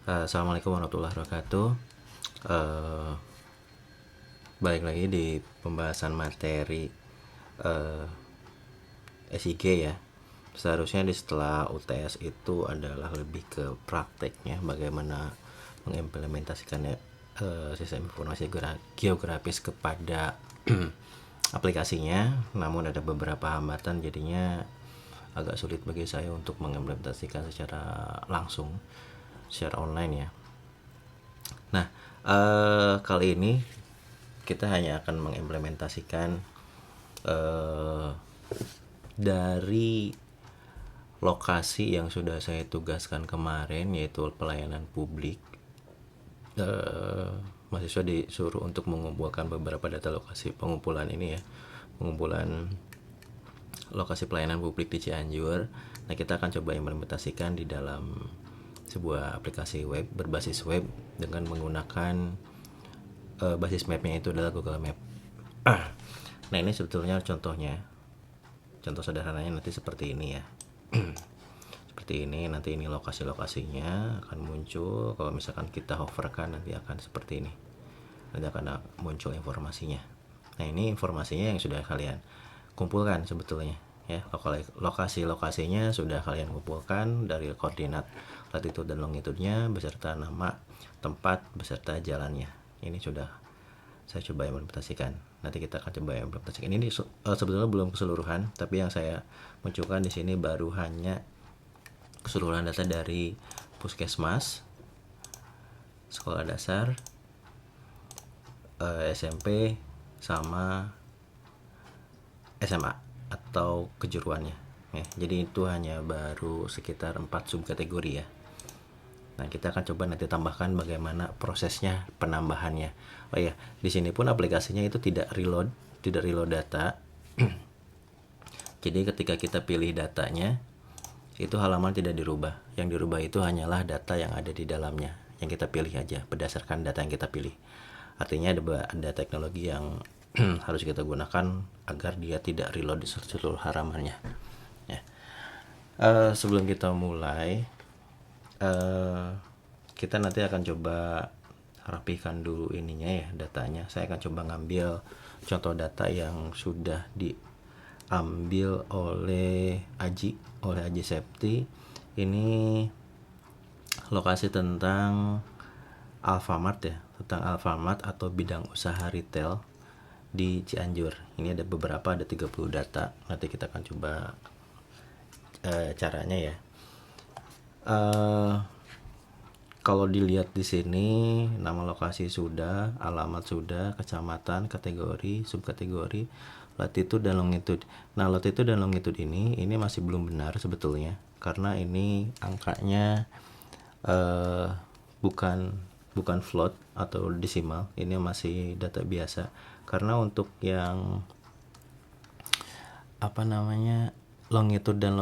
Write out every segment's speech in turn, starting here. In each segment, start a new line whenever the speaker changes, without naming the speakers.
Assalamualaikum warahmatullahi wabarakatuh. Eh, Balik lagi di pembahasan materi eh, SIG ya. Seharusnya di setelah UTS itu adalah lebih ke prakteknya, bagaimana mengimplementasikan sistem informasi geografis kepada aplikasinya. Namun ada beberapa hambatan, jadinya agak sulit bagi saya untuk mengimplementasikan secara langsung, secara online ya. Nah, kali ini kita hanya akan mengimplementasikan eh, dari lokasi yang sudah saya tugaskan kemarin, yaitu pelayanan publik. Mahasiswa disuruh untuk mengumpulkan beberapa data lokasi pengumpulan ini ya, pengumpulan lokasi pelayanan publik di Cianjur. Nah, kita akan coba implementasikan di dalam sebuah aplikasi web berbasis web dengan menggunakan basis mapnya itu adalah Google Map. Nah, ini sebetulnya contohnya, contoh sederhananya nanti seperti ini ya. Seperti ini, nanti ini lokasi-lokasinya akan muncul. Kalau misalkan kita hoverkan, nanti akan seperti ini, nanti akan muncul informasinya. Nah, ini informasinya yang sudah kalian kumpulkan sebetulnya ya. Lokasi-lokasinya sudah kalian kumpulkan dari koordinat latitude dan longitude-nya beserta nama tempat beserta jalannya. Ini sudah saya coba implementasikan. Nanti kita akan coba implementasikan. Ini sebetulnya belum keseluruhan, tapi yang saya munculkan di sini baru hanya keseluruhan data dari puskesmas, sekolah dasar, SMP, sama SMA atau kejuruannya ya. Jadi itu hanya baru sekitar 4 subkategori ya. Nah, kita akan coba nanti tambahkan bagaimana prosesnya penambahannya. Oh ya, di sini pun aplikasinya itu tidak reload data. Jadi ketika kita pilih datanya, itu halaman tidak dirubah. Yang dirubah itu hanyalah data yang ada di dalamnya, yang kita pilih aja berdasarkan data yang kita pilih. Artinya ada teknologi yang harus kita gunakan agar dia tidak reload di seluruh halamannya. Ya. Sebelum kita mulai, kita nanti akan coba rapikan dulu ininya ya, datanya. Saya akan coba ngambil contoh data yang sudah diambil oleh Aji Septi. Ini lokasi tentang Alfamart ya, tentang Alfamart atau bidang usaha retail di Cianjur. Ini ada beberapa, ada 30 data. Nanti kita akan coba caranya ya. Kalau dilihat di sini, nama lokasi sudah, alamat sudah, kecamatan, kategori, subkategori, latitude dan longitude. Nah, latitude dan longitude ini masih belum benar sebetulnya, karena ini angkanya bukan float atau desimal, ini masih data biasa. Karena untuk yang longitude dan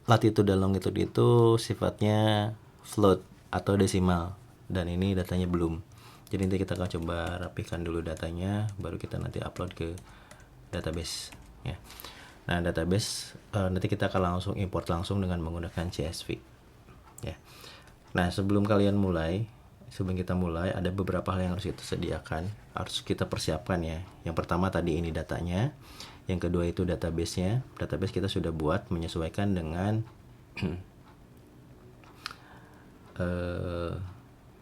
latitude dan longitude itu sifatnya float atau desimal, dan ini datanya belum. Jadi nanti kita akan coba rapikan dulu datanya, baru kita nanti upload ke database ya. Nah, database nanti kita akan langsung import langsung dengan menggunakan CSV ya. Nah, sebelum kita mulai, ada beberapa hal yang harus kita sediakan, harus kita persiapkan ya. Yang pertama tadi ini datanya, yang kedua itu database-nya. Database kita sudah buat menyesuaikan dengan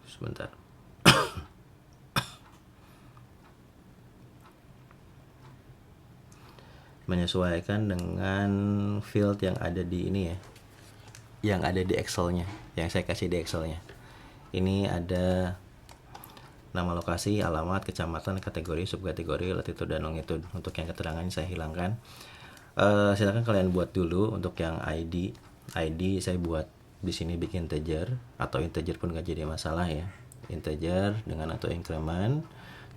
sebentar. Menyesuaikan dengan field yang ada di ini ya, yang ada di Excel-nya, yang saya kasih di Excel-nya. Ini ada nama lokasi, alamat, kecamatan, kategori, subkategori, latitude dan longitude. Untuk yang keterangan saya hilangkan. Silakan kalian buat dulu. Untuk yang ID saya buat di sini bikin integer, atau integer pun gak jadi masalah ya. Integer dengan atau increment.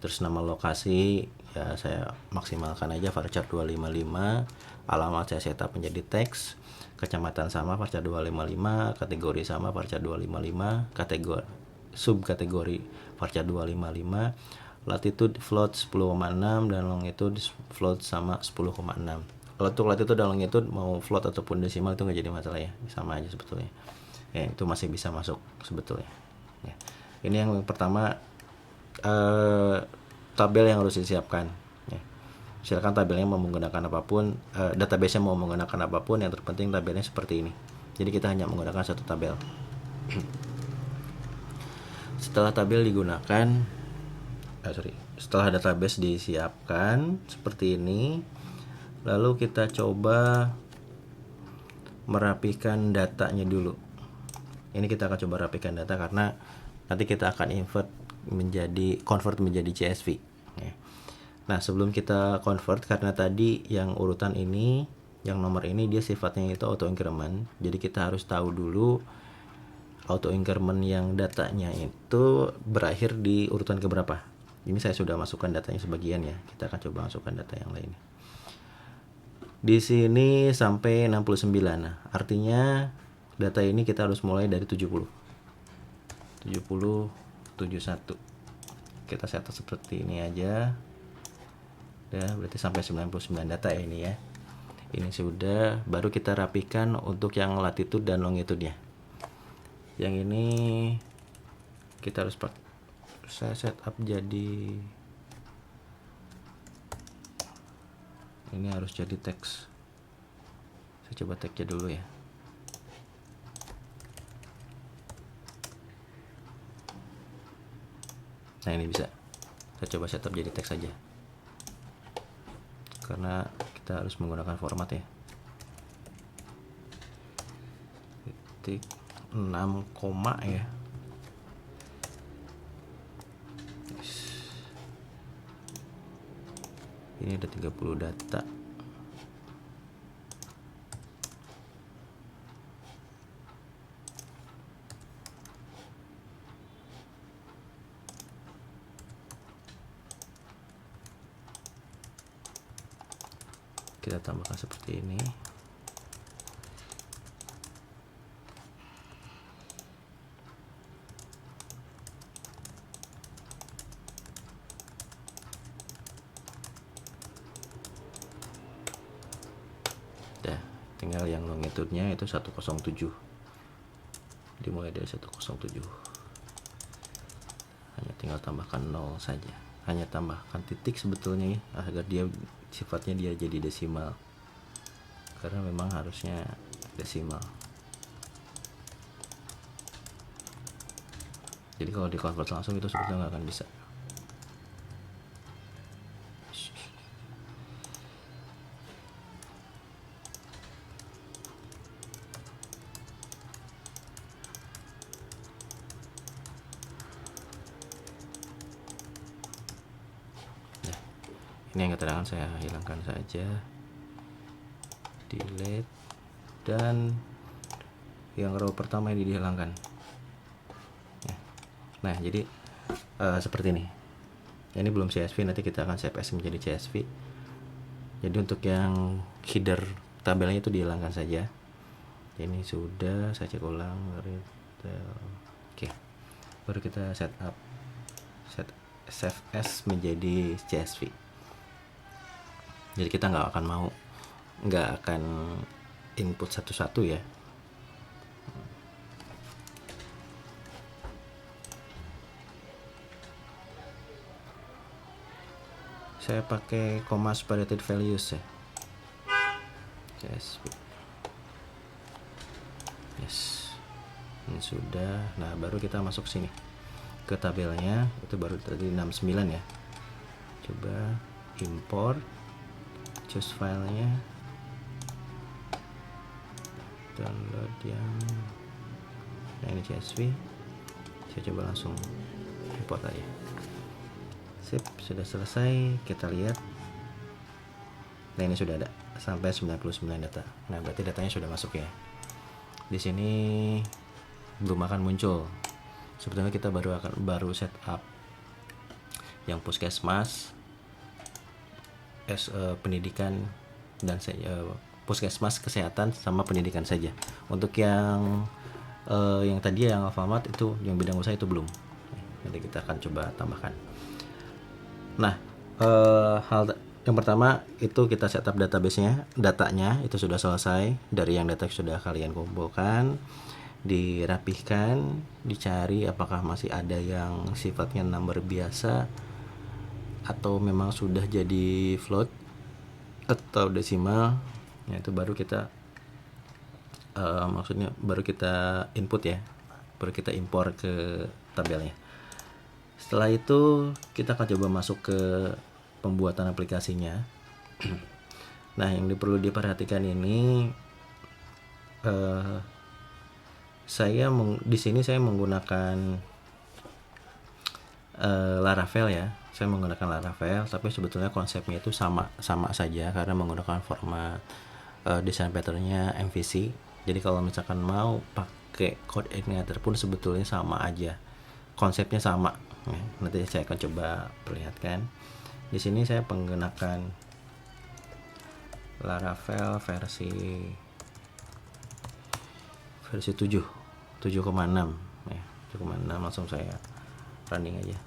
Terus nama lokasi ya saya maksimalkan aja varchar 255. Alamat saya setup menjadi teks. Kecamatan sama varchar 255, kategori sama varchar 255, kategori subkategori varchar 255, latitude float 10,6 dan longitude float sama 10,6. Kalau untuk latitude dan longitude mau float ataupun desimal itu nggak jadi masalah ya, sama aja sebetulnya. ya itu masih bisa masuk sebetulnya ya. Ini yang pertama, tabel yang harus disiapkan ya. Silakan tabelnya mau menggunakan apapun, database-nya mau menggunakan apapun, yang terpenting tabelnya seperti ini. Jadi kita hanya menggunakan satu tabel. Setelah tabel digunakan, setelah database disiapkan seperti ini, lalu kita coba merapikan datanya dulu. Ini kita akan coba rapikan data karena nanti kita akan convert menjadi CSV ya. Nah, sebelum kita convert, karena tadi yang urutan ini, yang nomor ini dia sifatnya itu auto increment, jadi kita harus tahu dulu auto increment yang datanya itu berakhir di urutan keberapa. Ini saya sudah masukkan datanya sebagian ya. Kita akan coba masukkan data yang lain. Di sini sampai 69. Nah, artinya data ini kita harus mulai dari 70. 70 71. Kita set seperti ini aja. Ya, berarti sampai 99 data ya ini ya. Ini sudah, baru kita rapikan untuk yang latitude dan longitude-nya. Yang ini kita harus saya setup jadi ini harus jadi teks. Saya coba teksnya dulu ya. Nah, ini bisa. Saya coba setup jadi teks saja. Karena kita harus menggunakan format ya. Titik 6 koma ya. Ini ada 30 data. Kita tambahkan seperti ini. Tinggal yang longitude-nya itu 107. Dimulai dari 107. Hanya tinggal tambahkan 0 saja. Hanya tambahkan titik sebetulnya ya, agar dia sifatnya dia jadi desimal. Karena memang harusnya desimal. Jadi kalau di-convert langsung itu sebetulnya nggak akan bisa. Ini yang keterangan saya hilangkan saja, delete, dan yang row pertama ini dihilangkan ya. Nah, jadi seperti ini. Ini belum CSV, nanti kita akan save as menjadi CSV. Jadi untuk yang header tabelnya itu dihilangkan saja. Ini sudah, saya cek ulang. Oke, baru kita set save as menjadi CSV. Jadi kita nggak akan input satu-satu ya. Saya pakai comma separated values ya. CSV. Yes. Ini sudah. Nah, baru kita masuk sini ke tabelnya. Itu baru tadi 69 ya. Coba import, choose filenya, download yang ini CSV. Saya coba langsung import aja. Sip, sudah selesai. Kita lihat. Nah, ini sudah ada sampai 99 data. Nah, berarti datanya sudah masuk ya. Di sini belum akan muncul. Sebetulnya kita baru setup yang puskesmas, pendidikan dan puskesmas, kesehatan sama pendidikan saja. Untuk yang tadi yang Alfamart itu yang bidang usaha itu belum. Nanti kita akan coba tambahkan. Nah, hal yang pertama itu kita setup datanya itu sudah selesai dari yang data sudah kalian kumpulkan. dirapihkan, dicari apakah masih ada yang sifatnya number biasa atau memang sudah jadi float atau desimal. Ya, itu baru kita maksudnya baru kita input ya, baru kita impor ke tabelnya. Setelah itu kita akan coba masuk ke pembuatan aplikasinya. Nah, yang perlu diperhatikan ini di sini saya menggunakan Laravel ya. Saya menggunakan Laravel, tapi sebetulnya konsepnya itu sama saja karena menggunakan format desain patternnya MVC. Jadi kalau misalkan mau pakai code igniter pun sebetulnya sama aja, konsepnya sama. Nanti saya akan coba perlihatkan. Di sini saya menggunakan Laravel versi 7.6 ya, 7.6. Langsung saya running aja.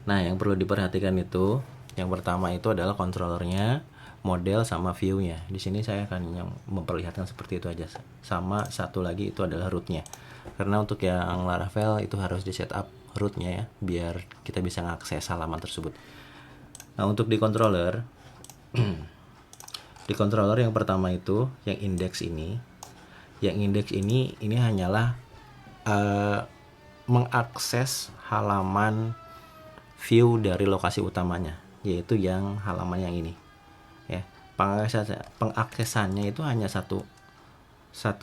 Nah, yang perlu diperhatikan itu yang pertama itu adalah controllernya, model sama view-nya. Di sini saya akan yang memperlihatkan seperti itu aja. Sama satu lagi itu adalah root-nya. Karena untuk yang Laravel itu harus di setup root-nya ya, biar kita bisa mengakses halaman tersebut. Nah, untuk di controller di controller yang pertama itu yang index ini. Yang index ini hanyalah mengakses halaman view dari lokasi utamanya, yaitu yang halaman yang ini ya. Pengaksesannya itu hanya satu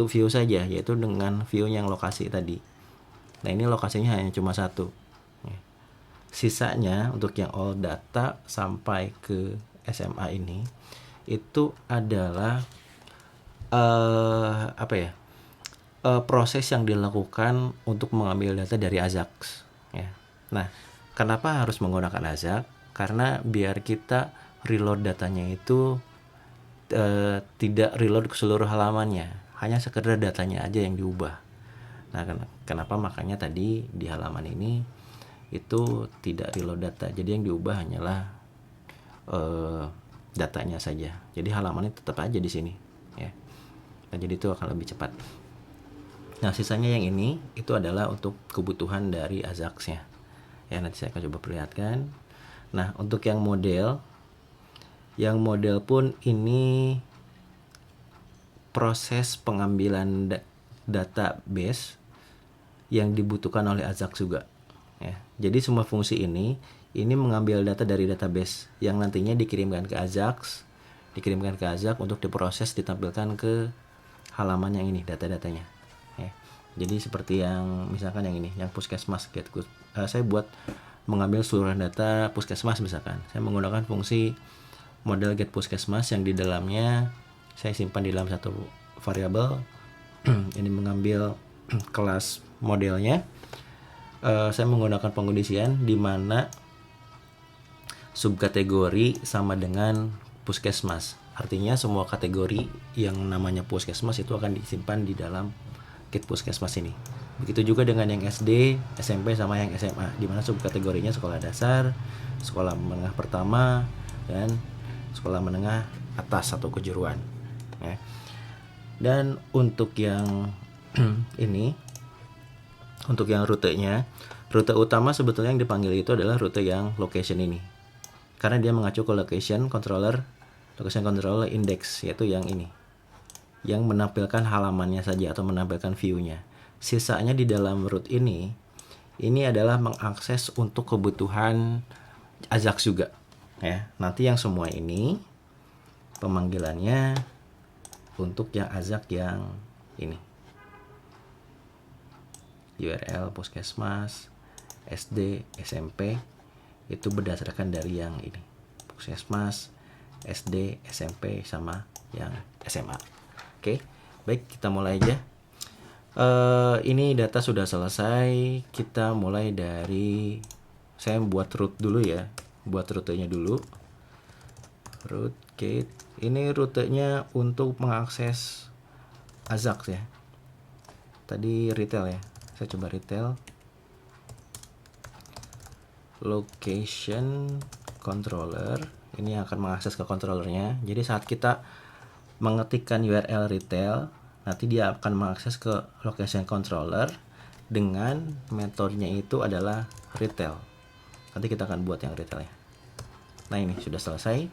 view saja, yaitu dengan view yang lokasi tadi. Nah, ini lokasinya hanya cuma satu ya. Sisanya untuk yang all data sampai ke SMA ini itu adalah proses yang dilakukan untuk mengambil data dari Ajax ya. Nah, kenapa harus menggunakan Ajax? Karena biar kita reload datanya itu tidak reload ke seluruh halamannya, hanya sekedar datanya aja yang diubah. Nah, kenapa makanya tadi di halaman ini itu tidak reload data, jadi yang diubah hanyalah datanya saja. Jadi halamannya tetap aja di sini ya. Nah, jadi itu akan lebih cepat. Nah, sisanya yang ini itu adalah untuk kebutuhan dari Ajax-nya ya. Nanti saya akan coba perlihatkan. Nah, untuk yang model pun ini proses pengambilan database yang dibutuhkan oleh Ajax juga ya. Jadi semua fungsi ini mengambil data dari database yang nantinya dikirimkan ke Ajax untuk diproses, ditampilkan ke halaman yang ini, data-datanya ya. Jadi seperti yang misalkan yang ini, yang puskesmas saya buat mengambil seluruh data puskesmas misalkan. Saya menggunakan fungsi model get puskesmas yang di dalamnya saya simpan di dalam satu variabel. Ini mengambil kelas modelnya. Saya menggunakan pengkondisian di mana subkategori sama dengan puskesmas. Artinya semua kategori yang namanya puskesmas itu akan disimpan di dalam get puskesmas ini. Begitu juga dengan yang SD, SMP sama yang SMA, di mana subkategorinya sekolah dasar, sekolah menengah pertama, dan sekolah menengah atas atau kejuruan ya. Dan untuk yang ini, untuk yang rutenya, rute utama sebetulnya yang dipanggil itu adalah rute yang location ini, karena dia mengacu ke location controller index, yaitu yang ini, yang menampilkan halamannya saja atau menampilkan view-nya. Sisanya di dalam root ini adalah mengakses untuk kebutuhan Ajax juga ya. Nanti yang semua ini pemanggilannya untuk yang Ajax yang ini, URL puskesmas, SD, SMP, itu berdasarkan dari yang ini, puskesmas, SD, SMP, sama yang SMA. Oke, baik, kita mulai aja. Ini data sudah selesai. Kita mulai dari, saya buat root dulu ya, buat rutenya dulu. Root get, ini rutenya untuk mengakses Ajax ya. Tadi retail ya, saya coba retail. Location controller, ini akan mengakses ke controllernya. Jadi saat kita mengetikkan URL retail, nanti dia akan mengakses ke location controller dengan metodenya itu adalah retail. Nanti kita akan buat yang retailnya. Nah, ini sudah selesai.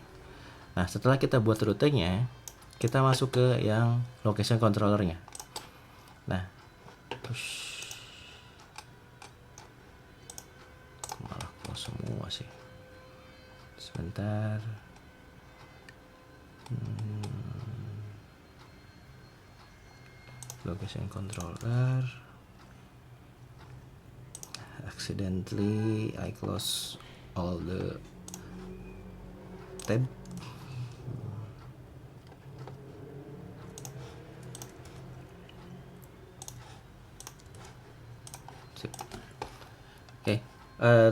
Nah, setelah kita buat rutenya, kita masuk ke yang location controllernya. Nah, malah close semua sih. Sebentar. Location controller. Accidentally I close all the tab. Oke,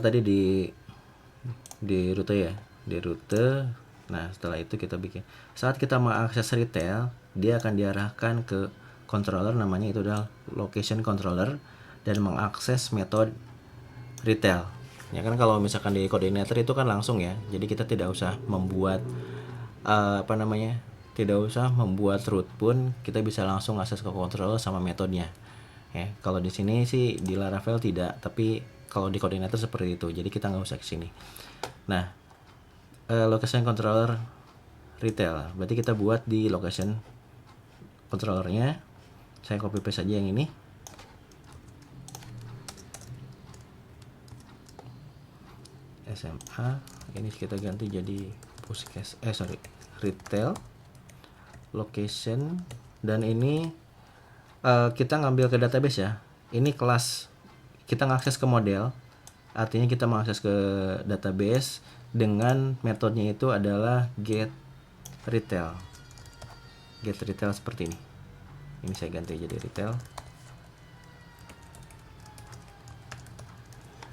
tadi di rute ya, di rute. Nah, setelah itu kita bikin. Saat kita mengakses retail, dia akan diarahkan ke controller, namanya itu adalah location controller, dan mengakses metode retail. Ya kan, kalau misalkan di coordinator itu kan langsung ya. Jadi kita tidak usah membuat tidak usah membuat root pun, kita bisa langsung akses ke controller sama metodenya. Ya, kalau di sini sih di Laravel tidak, tapi kalau di coordinator seperti itu. Jadi kita nggak usah ke sini. Nah, location controller retail, berarti kita buat di location controllernya. Saya copy paste saja yang ini. SMA, ini kita ganti jadi retail location, dan ini kita ngambil ke database ya. Ini kelas, kita ngakses ke model, artinya kita mengakses ke database dengan metodenya itu adalah get retail seperti ini. Ini saya ganti jadi retail.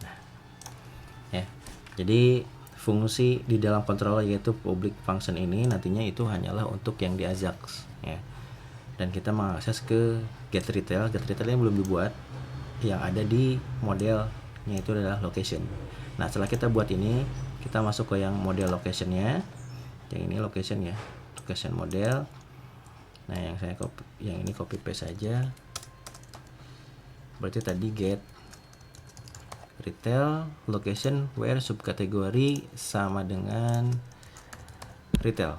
Nah, ya, jadi fungsi di dalam controller yaitu public function ini nantinya itu hanyalah untuk yang di Ajax ya. Dan kita mengakses ke get retail yang belum dibuat, yang ada di modelnya itu adalah location. Nah, setelah kita buat ini, kita masuk ke yang model locationnya, yang ini location ya, location model. Nah, yang ini copy paste saja. Berarti tadi get retail location where subkategori sama dengan retail.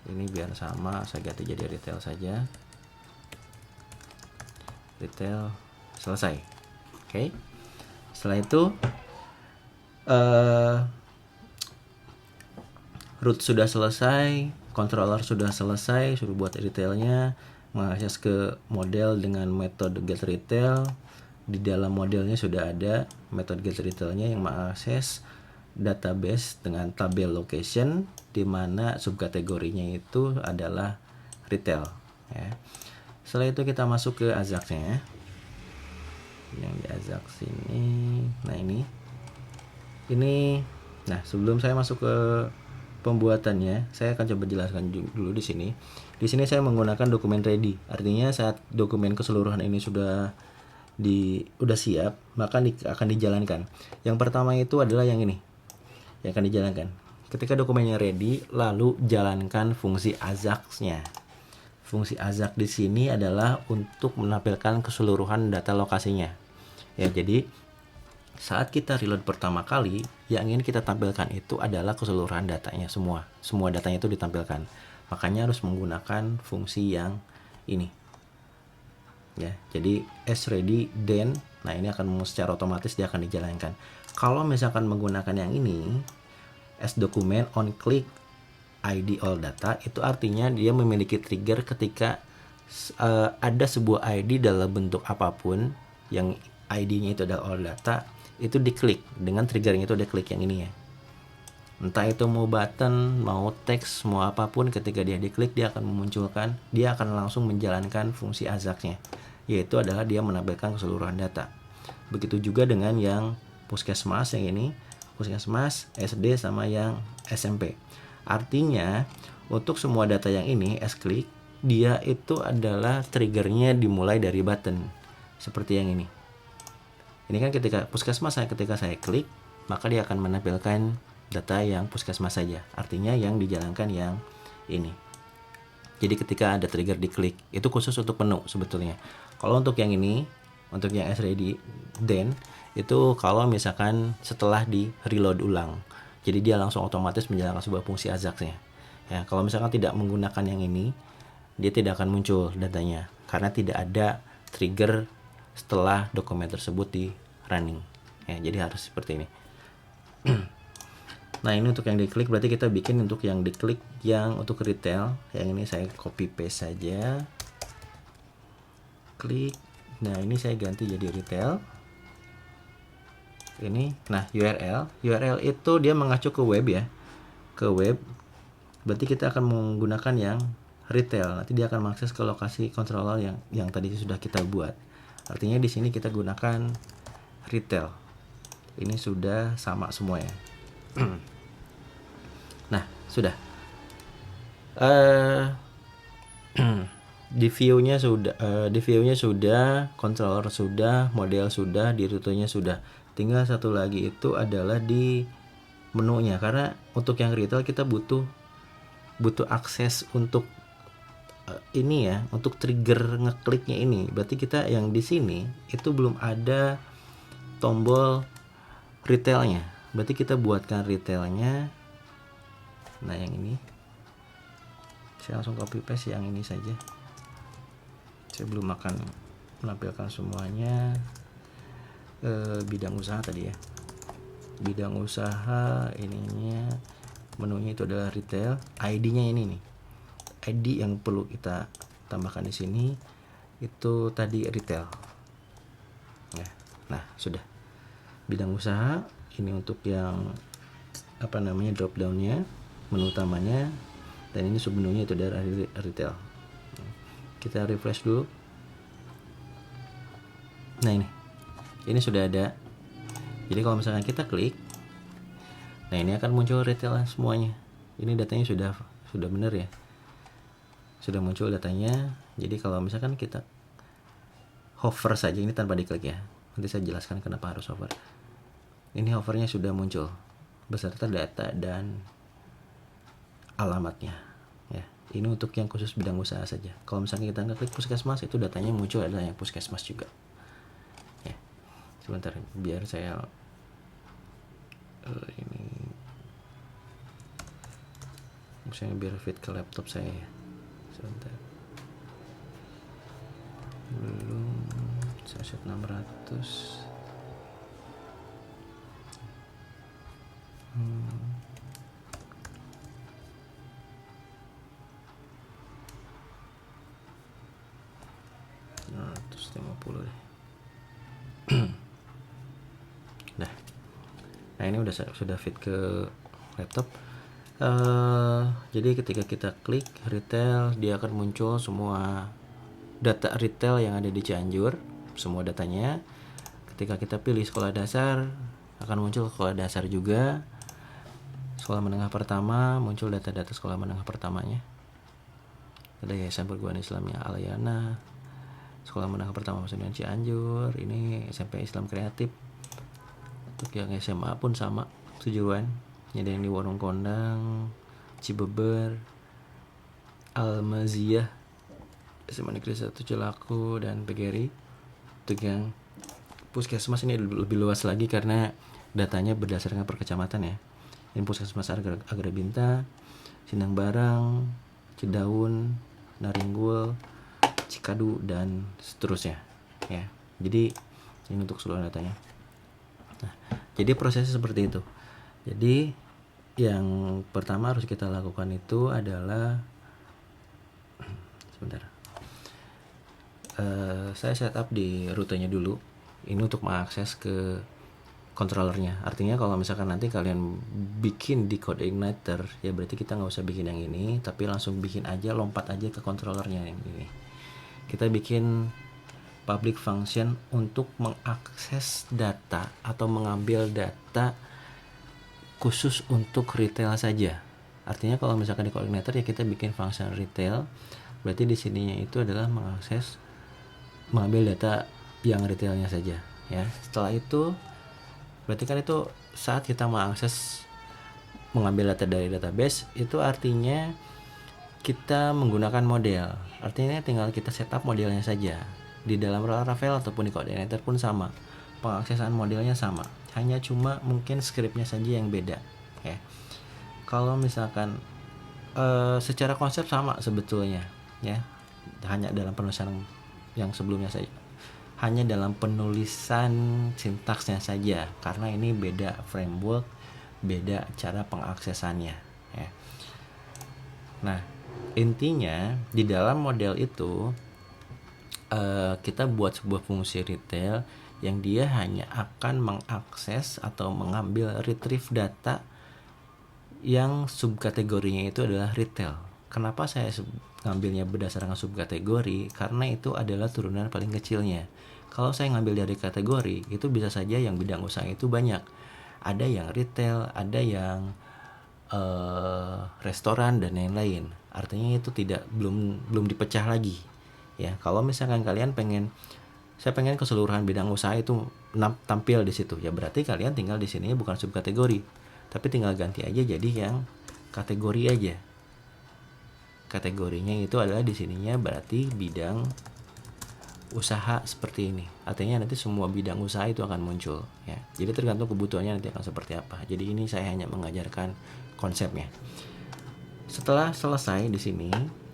Ini biar sama, saya ganti jadi retail saja. Retail, selesai. Oke. Setelah itu root sudah selesai, controller sudah selesai, suruh buat retailnya, mengakses ke model dengan metode get retail. Di dalam modelnya sudah ada metode get retailnya yang mengakses database dengan tabel location, di mana subkategorinya itu adalah retail ya. Setelah itu kita masuk ke Ajax-nya. Yang di Ajax ini, nah ini. Nah, sebelum saya masuk ke pembuatannya, saya akan coba jelaskan dulu di sini. Di sini saya menggunakan dokumen ready. Artinya saat dokumen keseluruhan ini sudah siap, maka akan dijalankan. Yang pertama itu adalah yang ini, yang akan dijalankan. Ketika dokumennya ready, lalu jalankan fungsi Ajax-nya. Fungsi Ajax di sini adalah untuk menampilkan keseluruhan data lokasinya. Ya, jadi saat kita reload pertama kali, yang ingin kita tampilkan itu adalah keseluruhan datanya semua. Semua datanya itu ditampilkan. Makanya harus menggunakan fungsi yang ini. Ya, jadi sReady then, nah ini akan secara otomatis dia akan dijalankan. Kalau misalkan menggunakan yang ini, sDocument on click ID all data, itu artinya dia memiliki trigger ketika ada sebuah ID dalam bentuk apapun yang ID-nya itu adalah all data, itu diklik dengan triggernya itu diklik yang ini ya. Entah itu mau button, mau teks, mau apapun, ketika dia diklik dia akan memunculkan, dia akan langsung menjalankan fungsi Ajax-nya, yaitu adalah dia menampilkan keseluruhan data. Begitu juga dengan yang Puskesmas yang ini, Puskesmas, SD sama yang SMP. Artinya untuk semua data yang ini S-Click, dia itu adalah triggernya dimulai dari button seperti yang ini. Ini kan ketika Puskesmas, ketika saya klik, maka dia akan menampilkan data yang Puskesmas saja. Artinya yang dijalankan yang ini. Jadi ketika ada trigger diklik, itu khusus untuk menu sebetulnya. Kalau untuk yang ini, untuk yang sready then, itu kalau misalkan setelah di reload ulang. Jadi dia langsung otomatis menjalankan sebuah fungsi Ajax-nya. Ya, kalau misalkan tidak menggunakan yang ini, dia tidak akan muncul datanya karena tidak ada trigger setelah dokumen tersebut di running. Ya, jadi harus seperti ini. Nah, ini untuk yang diklik, berarti kita bikin untuk yang diklik yang untuk retail. Yang ini saya copy paste saja. Klik. Nah, ini saya ganti jadi retail. Ini, nah URL itu dia mengacu ke web ya. Ke web. Berarti kita akan menggunakan yang retail. Nanti dia akan mengakses ke lokasi controller yang tadi sudah kita buat. Artinya di sini kita gunakan retail. Ini sudah sama semua ya. Nah, sudah. Di view-nya sudah, controller sudah, model sudah, di rutenya sudah. Tinggal satu lagi itu adalah di menunya, karena untuk yang retail kita butuh akses untuk ini ya, untuk trigger ngekliknya ini. Berarti kita yang di sini itu belum ada tombol retailnya. Berarti kita buatkan retailnya. Nah, yang ini saya langsung copy paste yang ini saja. Saya belum akan menampilkan semuanya. Bidang usaha tadi ya, bidang usaha, ininya menunya itu adalah retail. ID-nya ini nih, ID yang perlu kita tambahkan di sini itu tadi retail ya. Nah, sudah. Bidang usaha ini untuk yang drop down-nya, menu utamanya, dan ini submenunya itu adalah retail. Kita refresh dulu. Nah, ini sudah ada. Jadi kalau misalkan kita klik, nah ini akan muncul retail semuanya. Ini datanya sudah benar ya, sudah muncul datanya. Jadi kalau misalkan kita hover saja, ini tanpa diklik ya, nanti saya jelaskan kenapa harus hover. Ini hovernya sudah muncul beserta data dan alamatnya ya. Ini untuk yang khusus bidang usaha saja. Kalau misalnya kita nggak klik puskesmas, itu datanya muncul adalah yang puskesmas juga ya. Sebentar, biar saya ini misalnya biar fit ke laptop saya ya. Sebentar, belum saya set 600. Nah, 150 deh. Nah, ini sudah fit ke laptop. Jadi ketika kita klik retail, dia akan muncul semua data retail yang ada di Cianjur, semua datanya. Ketika kita pilih sekolah dasar, akan muncul sekolah dasar juga. Sekolah menengah pertama, muncul data-data sekolah menengah pertamanya. Ada Yayasan Perguruan Islamnya Alayana, sekolah menengah pertama Pasundan Cianjur. Ini SMP Islam Kreatif. Untuk yang SMA pun sama tujuan. Ada yang di Warung Kondang, Cibeber, Al-Maziyah, SMA Negeri 1 Cilaku, dan PGRI. Untuk yang puskesmas ini lebih luas lagi karena datanya berdasarkan per kecamatan ya. Ini puskesmas Agrabinta, Sindang Barang, Cidaun, Naringgul, Cikadu, dan seterusnya ya. Jadi ini untuk seluruh datanya. Nah, jadi prosesnya seperti itu. Jadi yang pertama harus kita lakukan itu adalah sebentar. Saya setup di rutenya dulu. Ini untuk mengakses ke controllernya. Artinya kalau misalkan nanti kalian bikin di code igniter, ya berarti kita nggak usah bikin yang ini, tapi langsung bikin aja, lompat aja ke controllernya yang ini. Kita bikin public function untuk mengakses data atau mengambil data khusus untuk retail saja. Artinya kalau misalkan di coordinator ya kita bikin function retail, berarti di sininya itu adalah mengambil data yang retailnya saja ya. Setelah itu berarti kan itu saat kita mengambil data dari database, itu artinya kita menggunakan model. Artinya tinggal kita setup modelnya saja. Di dalam Laravel ataupun di Codeinator pun sama. Pengaksesan modelnya sama. Hanya cuma mungkin scriptnya saja yang beda. Ya. Kalau misalkan secara konsep sama sebetulnya, ya. Hanya dalam penulisan yang sebelumnya saja. Hanya dalam penulisan sintaksnya saja, karena ini beda framework, beda cara pengaksesannya. Ya. Nah, intinya di dalam model itu kita buat sebuah fungsi retail yang dia hanya akan mengakses atau mengambil retrieve data yang subkategorinya itu adalah retail. Kenapa saya ngambilnya berdasarkan subkategori? Karena itu adalah turunan paling kecilnya. Kalau saya ngambil dari kategori, itu bisa saja yang bidang usaha itu banyak. Ada yang retail, ada yang restoran dan lain-lain. Artinya itu belum dipecah lagi. Ya, kalau misalkan kalian saya pengen keseluruhan bidang usaha itu tampil di situ, ya berarti kalian tinggal di sini bukan subkategori, tapi tinggal ganti aja jadi yang kategori aja. Kategorinya itu adalah di sininya berarti bidang usaha seperti ini. Artinya nanti semua bidang usaha itu akan muncul, ya. Jadi tergantung kebutuhannya nanti akan seperti apa. Jadi ini saya hanya mengajarkan konsepnya. Setelah selesai di sini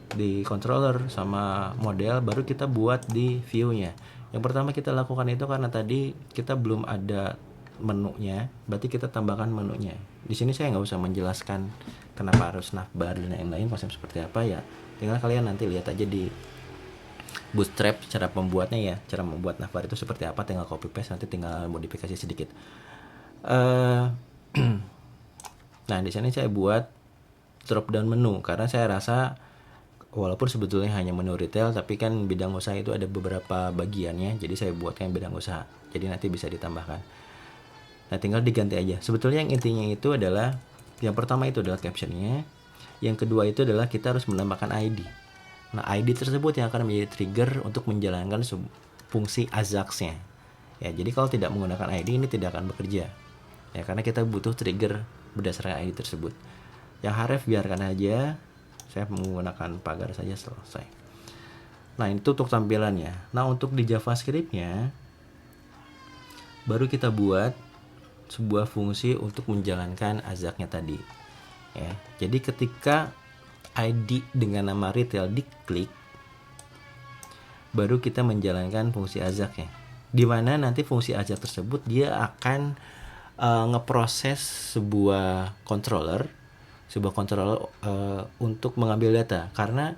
di controller sama model, baru kita buat di view-nya. Yang pertama kita lakukan itu karena tadi kita belum ada menunya, berarti kita tambahkan menunya. Di sini saya nggak usah menjelaskan kenapa harus navbar dan lain-lain, konsep seperti apa ya. Tinggal kalian nanti lihat aja di Bootstrap cara pembuatnya ya, cara membuat navbar itu seperti apa, tinggal copy paste, nanti tinggal modifikasi sedikit. Nah di sini saya buat drop down menu karena saya rasa walaupun sebetulnya hanya menu retail, tapi kan bidang usaha itu ada beberapa bagiannya, jadi saya buatkan bidang usaha, jadi nanti bisa ditambahkan. Nah tinggal diganti aja. Sebetulnya yang intinya itu adalah, yang pertama itu adalah captionnya, yang kedua itu adalah kita harus menambahkan ID. Nah ID tersebut yang akan menjadi trigger untuk menjalankan fungsi Ajax-nya. Ya, jadi kalau tidak menggunakan ID ini tidak akan bekerja. Ya, karena kita butuh trigger berdasarkan ID tersebut. Yang href biarkan aja, saya menggunakan pagar saja, selesai. Nah itu untuk tampilannya. Nah untuk di JavaScript-nya baru kita buat sebuah fungsi untuk menjalankan Ajax-nya tadi, ya. Jadi ketika ID dengan nama retail diklik, baru kita menjalankan fungsi Ajax-nya, dimana nanti fungsi Ajax tersebut dia akan ngeproses sebuah controller untuk mengambil data, karena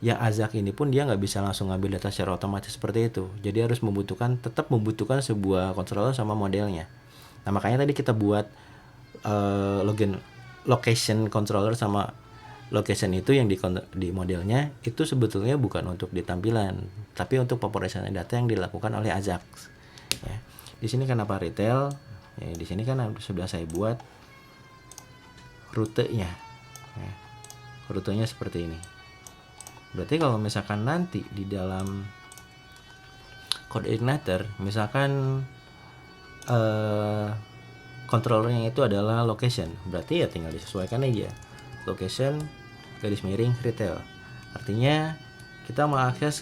yang Ajax ini pun dia nggak bisa langsung ngambil data secara otomatis seperti itu. Jadi harus tetap membutuhkan sebuah controller sama modelnya. Nah makanya tadi kita buat location controller sama location itu yang di modelnya itu sebetulnya bukan untuk di tampilan, tapi untuk pemrosesan data yang dilakukan oleh Ajax. Ya. Di sini kenapa retail? Ya, di sini kan sudah saya buat rutenya. Ya. Rutenya seperti ini. Berarti kalau misalkan nanti di dalam Codeinator misalkan controllernya itu adalah location, berarti ya tinggal disesuaikan aja location garis miring retail. Artinya kita mengakses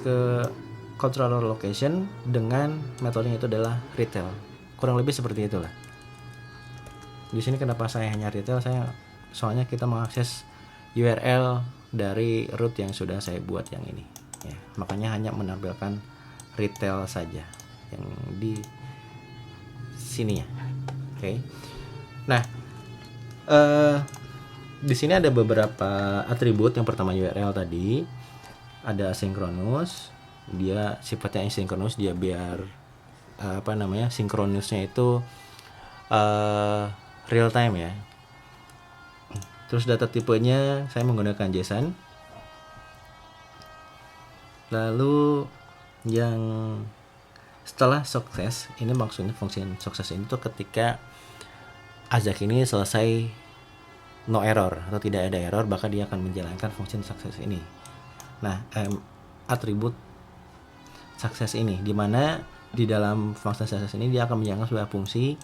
ke controller location dengan metodenya itu adalah retail. Kurang lebih seperti itulah. Di sini kenapa saya hanya retail, soalnya kita mengakses URL dari root yang sudah saya buat yang ini, ya. Makanya hanya menampilkan retail saja yang di sini ya. Oke. Nah, di sini ada beberapa atribut. Yang pertama URL tadi, ada asynchronous, dia sifatnya asynchronous, dia biar sinkronusnya itu real time ya. Terus data tipenya saya menggunakan JSON. Lalu yang setelah sukses, ini maksudnya fungsi sukses ini tuh ketika Ajax ini selesai no error atau tidak ada error, maka dia akan menjalankan fungsi sukses ini. Nah, atribut sukses ini dimana di dalam fungsi sukses ini dia akan menjalankan sebuah fungsi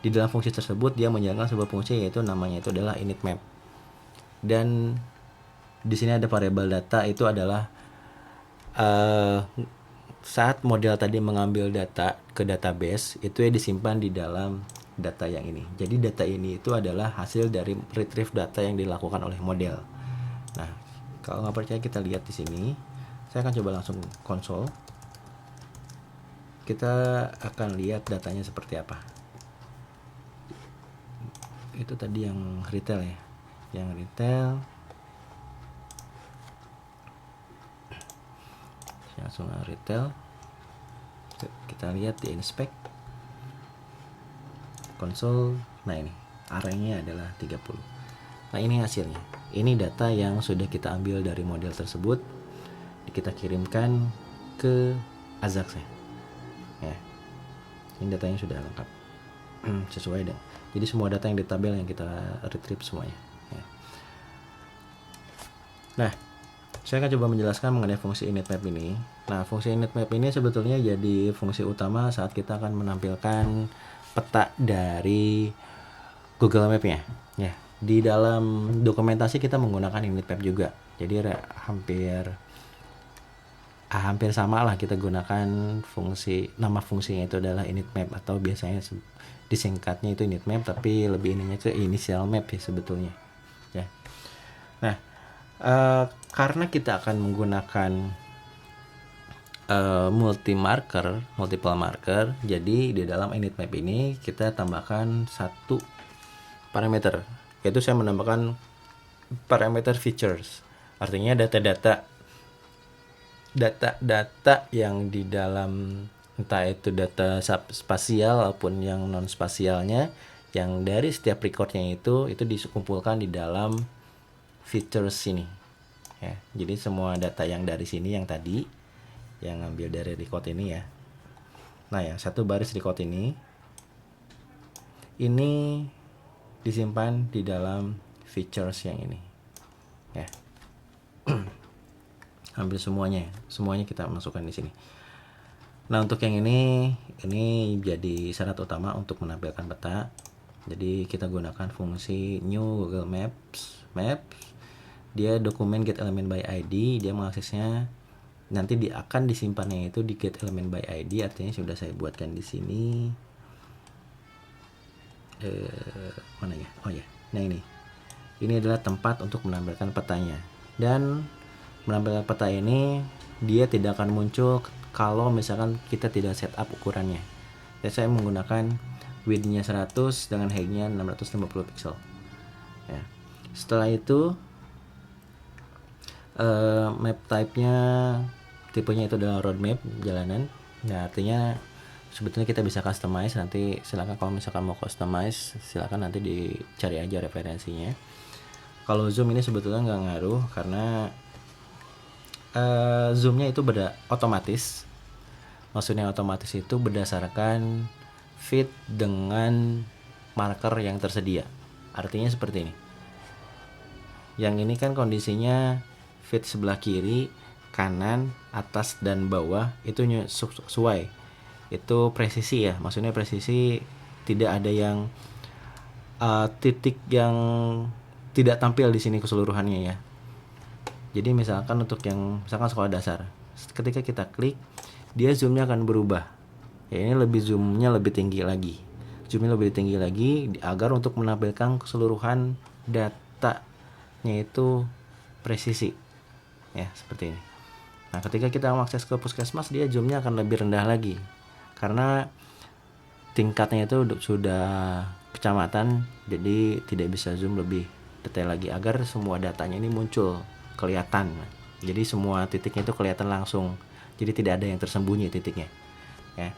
Di dalam fungsi tersebut dia menjalankan sebuah fungsi, yaitu namanya itu adalah init map. Dan di sini ada variabel data, itu adalah saat model tadi mengambil data ke database, itu ya disimpan di dalam data yang ini. Jadi data ini itu adalah hasil dari retrieve data yang dilakukan oleh model. Nah, kalau nggak percaya kita lihat di sini. Saya akan coba langsung konsol. Kita akan lihat datanya seperti apa. Itu tadi yang retail ya. Yang retail. Langsung retail. Kita lihat di inspect. Konsol. Nah ini, arraynya adalah 30. Nah ini hasilnya. Ini data yang sudah kita ambil dari model tersebut. Kita kirimkan ke Ajax ya. Ini datanya sudah lengkap sesuai dengan. Jadi semua data yang di tabel yang kita retrieve semuanya ya. Nah, saya akan coba menjelaskan mengenai fungsi init map ini. Nah, fungsi init map ini sebetulnya jadi fungsi utama saat kita akan menampilkan peta dari Google Map-nya ya. Di dalam dokumentasi kita menggunakan init map juga. Jadi hampir sama lah, kita gunakan nama fungsinya itu adalah init map, atau biasanya disingkatnya itu init map, tapi lebih ininya ke initial map ya sebetulnya ya. Nah, karena kita akan menggunakan multiple marker, jadi di dalam init map ini kita tambahkan satu parameter, yaitu saya menambahkan parameter features. Artinya data yang di dalam, entah itu data spasial maupun yang non spasialnya, yang dari setiap recordnya itu dikumpulkan di dalam features sini ya. Jadi semua data yang dari sini, yang tadi yang ambil dari record ini ya. Nah ya, satu baris record ini disimpan di dalam features yang ini ya. Hampir semuanya kita masukkan di sini. Nah, untuk yang ini jadi syarat utama untuk menampilkan peta. Jadi kita gunakan fungsi new Google Maps. Dia dokumen get element by ID, dia mengaksesnya nanti akan disimpannya itu di get element by ID. Artinya sudah saya buatkan di sini. Mana ya? Oh ya. Nah ini adalah tempat untuk menampilkan petanya. Dan menampilkan peta ini dia tidak akan muncul kalau misalkan kita tidak setup ukurannya. Jadi saya menggunakan width-nya 100 dengan height-nya 650 pixel ya. Setelah itu map type-nya, tipenya itu adalah roadmap, jalanan. Nah, artinya sebetulnya kita bisa customize. Nanti silakan kalau misalkan mau customize, silakan nanti dicari aja referensinya. Kalau zoom ini sebetulnya nggak ngaruh, karena zoomnya itu otomatis. Maksudnya otomatis itu berdasarkan fit dengan marker yang tersedia. Artinya seperti ini. Yang ini kan kondisinya fit sebelah kiri, kanan, atas, dan bawah itu sesuai. Itu presisi ya. Maksudnya presisi, tidak ada yang titik yang tidak tampil di sini keseluruhannya ya. Jadi misalkan untuk yang sekolah dasar, ketika kita klik, dia zoomnya akan berubah. Ya, ini zoomnya lebih tinggi lagi. Zoomnya lebih tinggi lagi agar untuk menampilkan keseluruhan datanya itu presisi. Ya, seperti ini. Nah, ketika kita mengakses ke puskesmas, dia zoomnya akan lebih rendah lagi. Karena tingkatnya itu sudah kecamatan, jadi tidak bisa zoom lebih detail lagi agar semua datanya ini muncul, kelihatan. Jadi semua titiknya itu kelihatan langsung. Jadi tidak ada yang tersembunyi titiknya ya.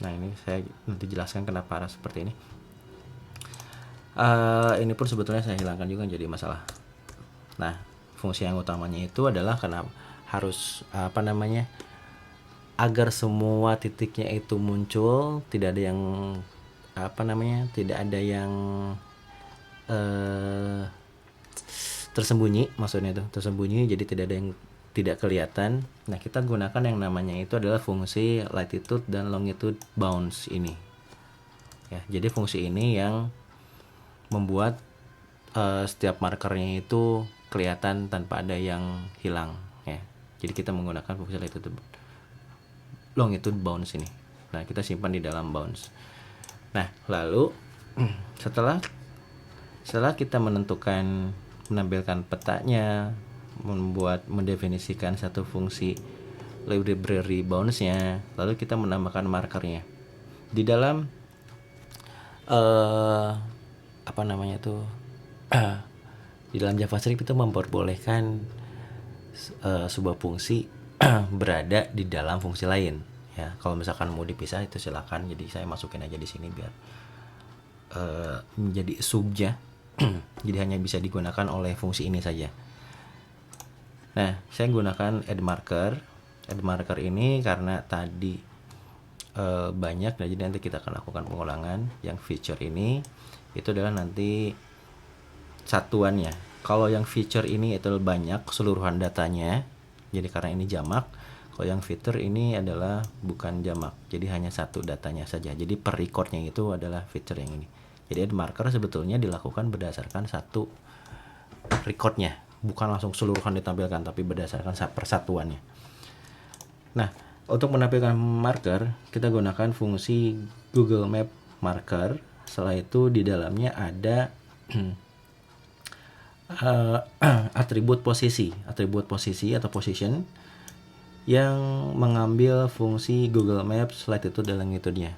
Nah, ini saya nanti jelaskan kenapa arah seperti ini. Ini pun sebetulnya saya hilangkan juga jadi masalah. Nah, fungsi yang utamanya itu adalah kenapa harus agar semua titiknya itu muncul, tidak ada yang tidak ada yang tersembunyi, maksudnya itu tersembunyi, jadi tidak ada yang tidak kelihatan. Nah, kita gunakan yang namanya itu adalah fungsi latitude dan longitude bounds ini. Ya, jadi fungsi ini yang membuat setiap markernya itu kelihatan tanpa ada yang hilang ya. Jadi kita menggunakan fungsi latitude longitude bounds ini. Nah, kita simpan di dalam bounds. Nah, lalu setelah kita menampilkan petanya, mendefinisikan satu fungsi library bounds-nya, lalu kita menambahkan markernya. Di dalam di dalam JavaScript itu memperbolehkan sebuah fungsi berada di dalam fungsi lain ya. Kalau misalkan mau dipisah itu silakan. Jadi saya masukin aja di sini biar menjadi subnya. Jadi hanya bisa digunakan oleh fungsi ini saja. Nah, saya gunakan add marker. Add marker ini karena tadi banyak, nah jadi nanti kita akan lakukan pengulangan. Yang feature ini itu adalah nanti satuannya. Kalau yang feature ini itu banyak keseluruhan datanya, jadi karena ini jamak. Kalau yang feature ini adalah bukan jamak, jadi hanya satu datanya saja. Jadi per recordnya itu adalah feature yang ini. Jadi add marker sebetulnya dilakukan berdasarkan satu recordnya, bukan langsung keseluruhan ditampilkan, tapi berdasarkan persatuannya. Nah, untuk menampilkan marker, kita gunakan fungsi Google Map Marker. Setelah itu di dalamnya ada atribut posisi atau position yang mengambil fungsi Google Maps latitude dan longitude-nya.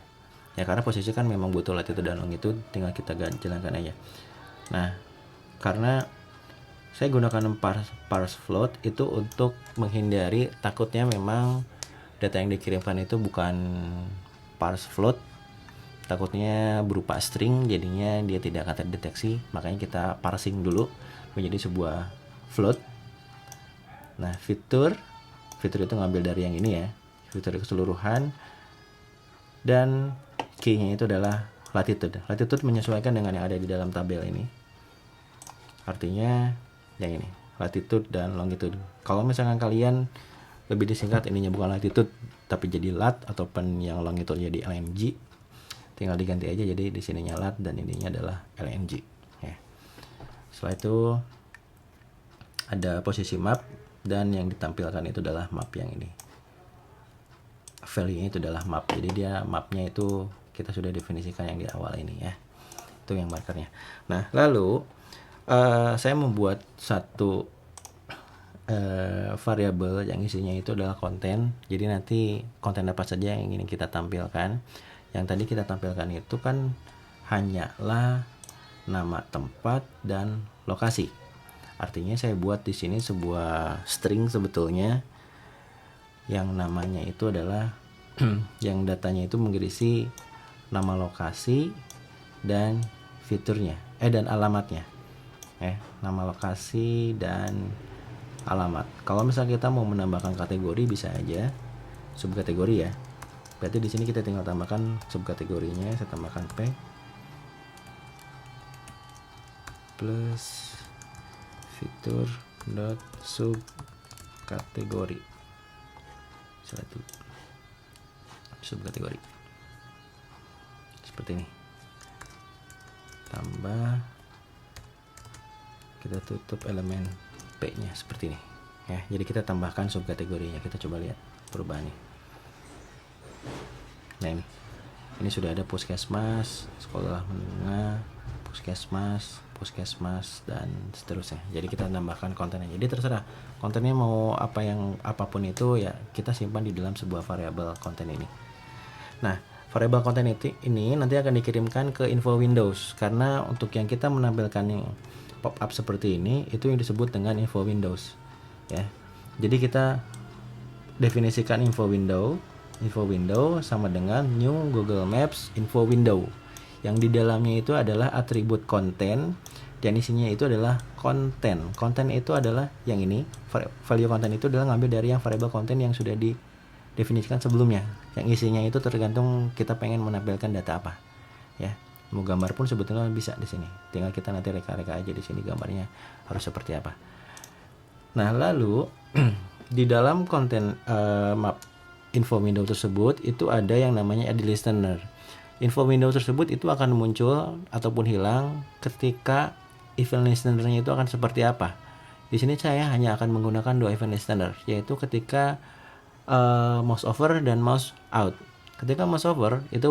Ya, karena posisi kan memang butuh latitude dan longitude, tinggal kita jalankan aja. Nah, karena saya gunakan parse float itu untuk menghindari takutnya memang data yang dikirimkan itu bukan parse float, takutnya berupa string, jadinya dia tidak akan terdeteksi. Makanya kita parsing dulu menjadi sebuah float. Nah, fitur itu ngambil dari yang ini ya, fitur keseluruhan, dan key-nya itu adalah latitude menyesuaikan dengan yang ada di dalam tabel ini. Artinya yang ini, latitude dan longitude. Kalau misalkan kalian lebih disingkat, ininya bukan latitude tapi jadi lat, ataupun yang longitude jadi LMG, tinggal diganti aja, jadi di sininya lat dan ininya adalah LMG ya. Setelah itu ada posisi map, dan yang ditampilkan itu adalah map yang ini. Value-nya itu adalah map. Jadi dia mapnya itu kita sudah definisikan yang di awal ini ya. Itu yang markernya. Nah, lalu saya membuat satu variabel yang isinya itu adalah konten. Jadi nanti konten apa saja yang ingin kita tampilkan. Yang tadi kita tampilkan itu kan hanyalah nama tempat dan lokasi. Artinya saya buat di sini sebuah string sebetulnya yang namanya itu adalah yang datanya itu mengisi nama lokasi dan fiturnya dan alamatnya. Nama lokasi dan alamat. Kalau misalnya kita mau menambahkan kategori bisa aja subkategori ya. Berarti di sini kita tinggal tambahkan subkategorinya. Saya tambahkan P plus fitur dot subkategori, satu subkategori seperti ini. Tambah, kita tutup elemen P nya seperti ini ya. Jadi kita tambahkan subkategorinya. Kita coba lihat perubahannya. Nah, ini sudah ada puskesmas, sekolah menengah, puskesmas dan seterusnya. Jadi kita tambahkan kontennya. Jadi terserah kontennya mau apapun itu ya, kita simpan di dalam sebuah variabel konten ini. Nah, variabel konten ini nanti akan dikirimkan ke info Windows, karena untuk yang kita menampilkan yang pop up seperti ini itu yang disebut dengan info Windows ya. Jadi kita definisikan info window sama dengan new Google Maps info window, yang di dalamnya itu adalah atribut konten dan isinya itu adalah konten. Konten itu adalah yang ini, value konten itu adalah ngambil dari yang variabel konten yang sudah didefinisikan sebelumnya. Yang isinya itu tergantung kita pengen menampilkan data apa ya. Mau gambar pun sebetulnya bisa di sini. Tinggal kita nanti reka-reka aja di sini gambarnya harus seperti apa. Nah, lalu di dalam konten map info window tersebut itu ada yang namanya add listener. Info window tersebut itu akan muncul ataupun hilang ketika event listener-nya itu akan seperti apa. Di sini saya hanya akan menggunakan dua event listener, yaitu ketika mouse over dan mouse out. Ketika mouse over itu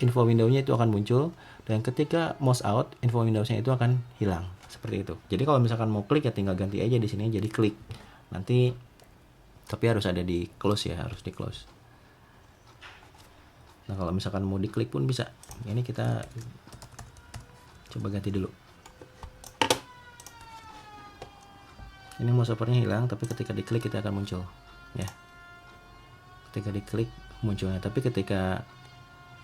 info window-nya itu akan muncul, dan ketika mouse out info window-nya itu akan hilang. Seperti itu. Jadi kalau misalkan mau klik ya tinggal ganti aja di sini jadi klik. Nanti tapi harus ada di close ya, harus di close. Nah kalau misalkan mau diklik pun bisa. Ini kita coba ganti dulu. Ini mouse overnya hilang, tapi ketika diklik kita akan muncul ya. Ketika diklik munculnya, tapi ketika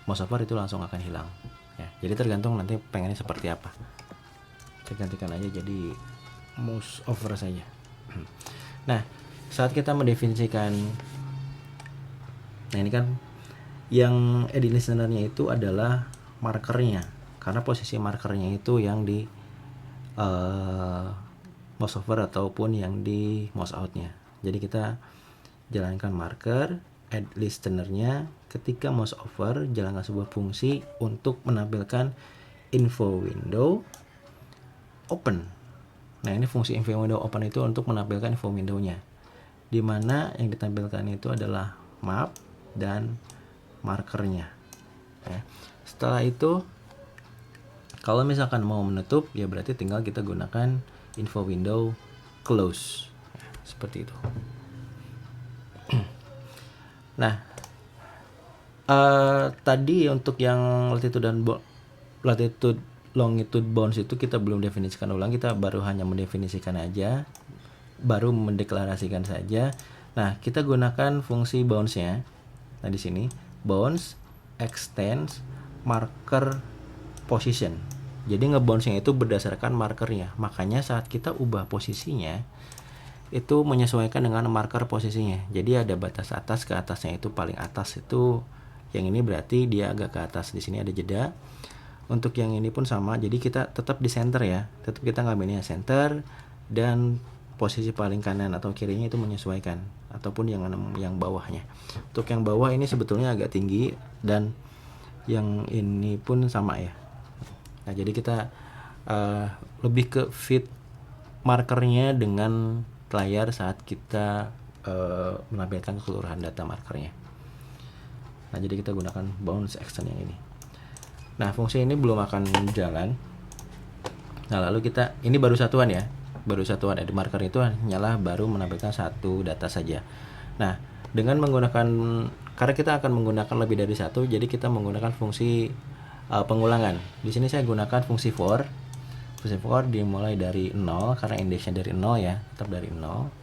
mouse over itu langsung akan hilang ya. Jadi tergantung nanti pengennya seperti apa. Kita gantikan aja jadi mouse over saja. Nah saat kita mendefinisikan, nah ini kan yang edit listener-nya itu adalah markernya, karena posisi markernya itu yang di mouse over ataupun yang di mouse out-nya. Jadi kita jalankan marker add listener-nya, ketika mouse over jalankan sebuah fungsi untuk menampilkan info window open. Nah ini fungsi info window open itu untuk menampilkan info window-nya, di mana yang ditampilkan itu adalah map dan markernya ya. Setelah itu kalau misalkan mau menutup ya berarti tinggal kita gunakan info window close ya, seperti itu. Nah tadi untuk yang latitude longitude bounds itu kita belum definisikan ulang, kita baru hanya mendefinisikan aja, baru mendeklarasikan saja. Nah kita gunakan fungsi bounds-nya. Nah di sini bounds extends marker position. Jadi ngebounce-nya itu berdasarkan markernya. Makanya saat kita ubah posisinya itu menyesuaikan dengan marker posisinya. Jadi ada batas atas ke atasnya, itu paling atas itu yang ini berarti dia agak ke atas. Di sini ada jeda. Untuk yang ini pun sama. Jadi kita tetap di center ya. Tetap kita ngambilnya center, dan posisi paling kanan atau kirinya itu menyesuaikan, ataupun yang bawahnya. Untuk yang bawah ini sebetulnya agak tinggi, dan yang ini pun sama ya. Nah jadi kita lebih ke fit markernya dengan layar saat kita menampilkan keseluruhan data markernya. Nah jadi kita gunakan bounds extend yang ini. Nah fungsi ini belum akan jalan. Nah lalu kita, ini baru satuan ya, baru satuan edit marker itu hanyalah baru menampilkan satu data saja. Nah dengan menggunakan, karena kita akan menggunakan lebih dari satu, jadi kita menggunakan fungsi pengulangan. Di sini saya gunakan fungsi for. Fungsi for dimulai dari 0 karena indeksnya dari 0 ya, tetap dari 0.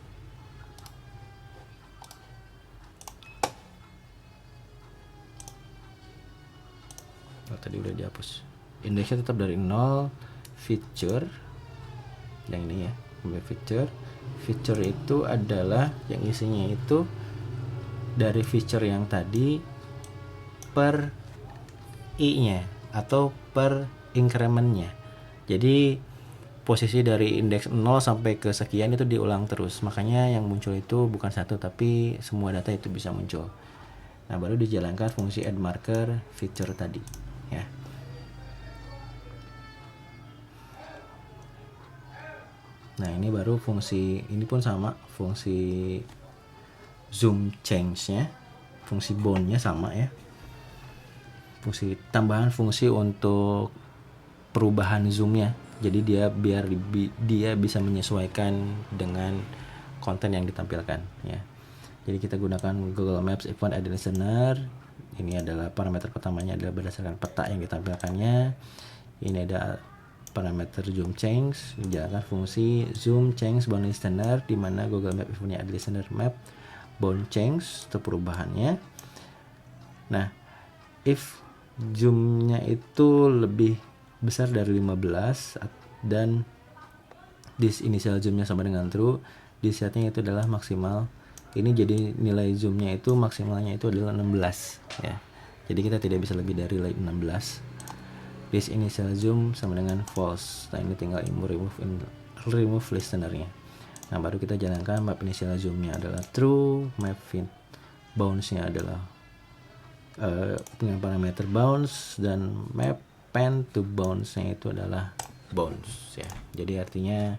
Oh, tadi udah dihapus. Indeksnya tetap dari 0. Feature yang ini ya, feature itu adalah yang isinya itu dari feature yang tadi per i-nya atau per increment-nya. Jadi posisi dari indeks 0 sampai ke sekian itu diulang terus. Makanya yang muncul itu bukan satu, tapi semua data itu bisa muncul. Nah baru dijalankan fungsi add marker feature tadi ya. Nah ini baru fungsi, ini pun sama, fungsi zoom change-nya, fungsi bound-nya sama ya. Fungsi tambahan fungsi untuk perubahan zoom-nya. Jadi dia biar dia bisa menyesuaikan dengan konten yang ditampilkan ya. Jadi kita gunakan Google Maps Event Add Listener. Ini adalah parameter pertamanya adalah berdasarkan peta yang ditampilkannya. Ini ada parameter zoom change, dijalankan fungsi zoom change bound listener, di mana Google Map punya Add Listener map bound change untuk perubahannya. Nah, if zoomnya itu lebih besar dari 15 dan this initial zoomnya sama dengan true, di setnya itu adalah maksimal. Ini jadi nilai zoomnya itu maksimalnya itu adalah 16 ya. Jadi kita tidak bisa lebih dari 16. This initial zoom sama dengan false. Nah ini tinggal remove listenernya. Nah, baru kita jalankan map initial zoom-nya adalah true, map fit bounce-nya adalah dengan parameter bounce, dan map pen to bounce-nya itu adalah bounce ya. Jadi artinya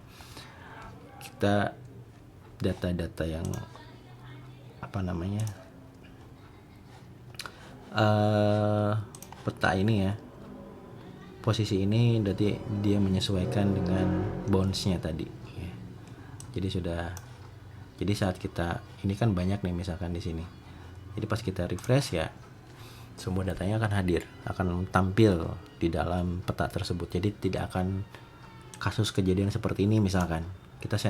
kita data-data yang peta ini ya, posisi ini berarti dia menyesuaikan dengan bounce-nya tadi ya. Jadi saat kita ini kan banyak nih misalkan di sini, jadi pas kita refresh ya semua datanya akan hadir, akan tampil di dalam peta tersebut. Jadi tidak akan kasus kejadian seperti ini misalkan kita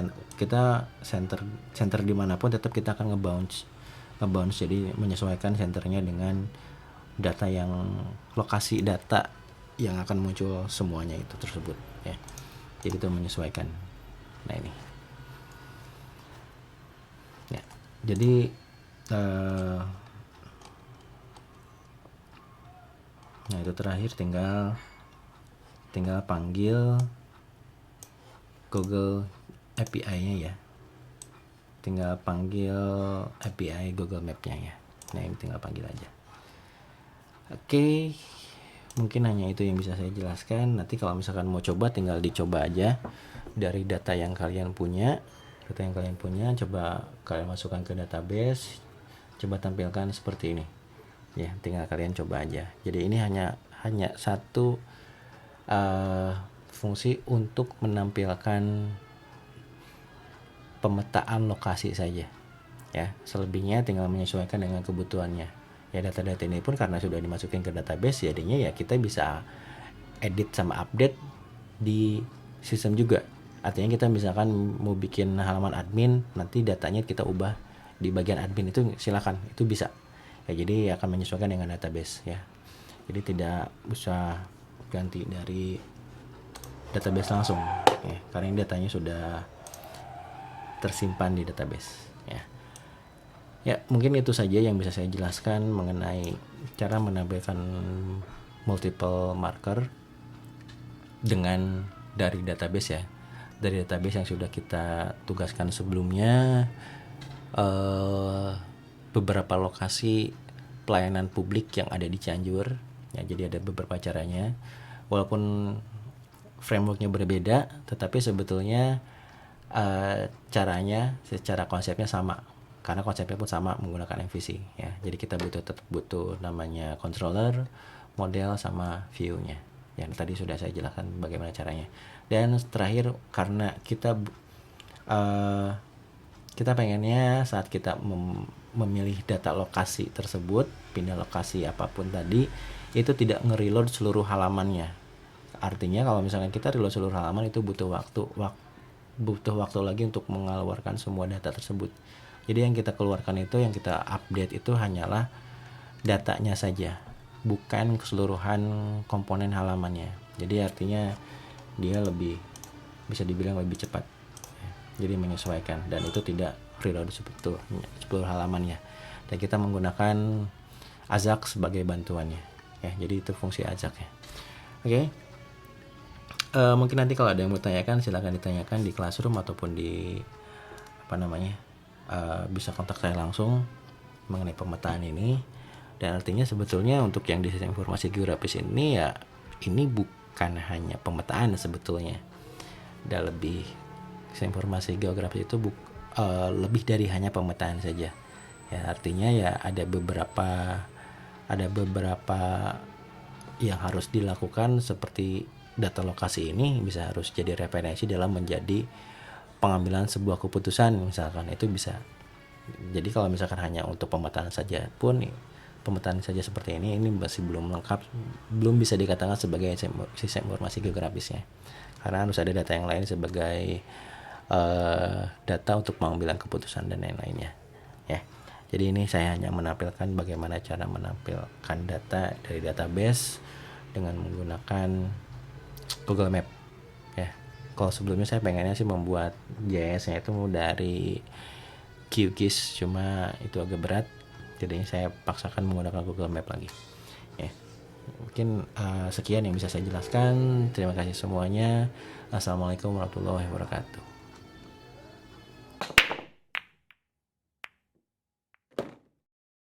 center dimanapun tetap kita akan ngebounce. Jadi menyesuaikan centernya dengan data yang lokasi data yang akan muncul semuanya itu tersebut ya. Jadi itu menyesuaikan. Nah ini ya, jadi nah itu terakhir tinggal panggil Google API-nya ya, tinggal panggil API Google Map-nya ya. Nah ini tinggal panggil aja. Oke, mungkin hanya itu yang bisa saya jelaskan. Nanti kalau misalkan mau coba tinggal dicoba aja dari data yang kalian punya, coba kalian masukkan ke database, coba tampilkan seperti ini ya, tinggal kalian coba aja. Jadi ini hanya satu fungsi untuk menampilkan pemetaan lokasi saja ya, selebihnya tinggal menyesuaikan dengan kebutuhannya ya. Data-data ini pun karena sudah dimasukin ke database, jadinya ya kita bisa edit sama update di sistem juga. Artinya kita misalkan mau bikin halaman admin, nanti datanya kita ubah di bagian admin itu silakan, itu bisa ya. Jadi akan menyesuaikan dengan database ya, jadi tidak usah ganti dari database langsung ya, karena ini datanya sudah tersimpan di database ya. Ya mungkin itu saja yang bisa saya jelaskan mengenai cara menampilkan multiple marker dengan dari database ya, dari database yang sudah kita tugaskan sebelumnya. Beberapa lokasi pelayanan publik yang ada di Cianjur ya, jadi ada beberapa caranya, walaupun frameworknya berbeda tetapi sebetulnya caranya secara konsepnya sama, karena konsepnya pun sama menggunakan MVC ya. Jadi kita tetap butuh namanya controller, model sama view-nya yang tadi sudah saya jelaskan bagaimana caranya. Dan terakhir, karena kita pengennya saat kita memilih data lokasi tersebut, pindah lokasi apapun tadi, itu tidak nge-reload seluruh halamannya. Artinya kalau misalkan kita reload seluruh halaman itu butuh waktu lagi untuk mengeluarkan semua data tersebut. Jadi yang kita keluarkan itu, yang kita update itu hanyalah datanya saja, bukan keseluruhan komponen halamannya. Jadi artinya dia bisa dibilang lebih cepat. Jadi menyesuaikan, dan itu tidak reload seluruh halamannya. Dan kita menggunakan Ajax sebagai bantuannya ya. Jadi itu fungsi Ajax ya. Oke. Mungkin nanti kalau ada yang mau tanyakan silakan ditanyakan di Classroom ataupun di bisa kontak saya langsung mengenai pemetaan ini. Dan artinya sebetulnya untuk yang di sistem informasi geografis ini ya, ini bukan hanya pemetaan sebetulnya. Ada lebih, sistem informasi geografis itu lebih dari hanya pemetaan saja ya. Artinya ya ada beberapa yang harus dilakukan, seperti data lokasi ini bisa harus jadi referensi dalam menjadi pengambilan sebuah keputusan misalkan, itu bisa. Jadi kalau misalkan hanya untuk pemetaan saja pun, pemetaan saja seperti ini masih belum lengkap, belum bisa dikatakan sebagai sistem informasi geografisnya, karena harus ada data yang lain sebagai data untuk pengambilan keputusan dan lain-lainnya ya. Jadi ini saya hanya menampilkan bagaimana cara menampilkan data dari database dengan menggunakan Google Map ya. Kalau sebelumnya saya pengennya sih membuat JS-nya itu dari QGIS, cuma itu agak berat, jadi saya paksakan menggunakan Google Map lagi ya. Mungkin sekian yang bisa saya jelaskan. Terima kasih semuanya. Assalamualaikum warahmatullahi wabarakatuh.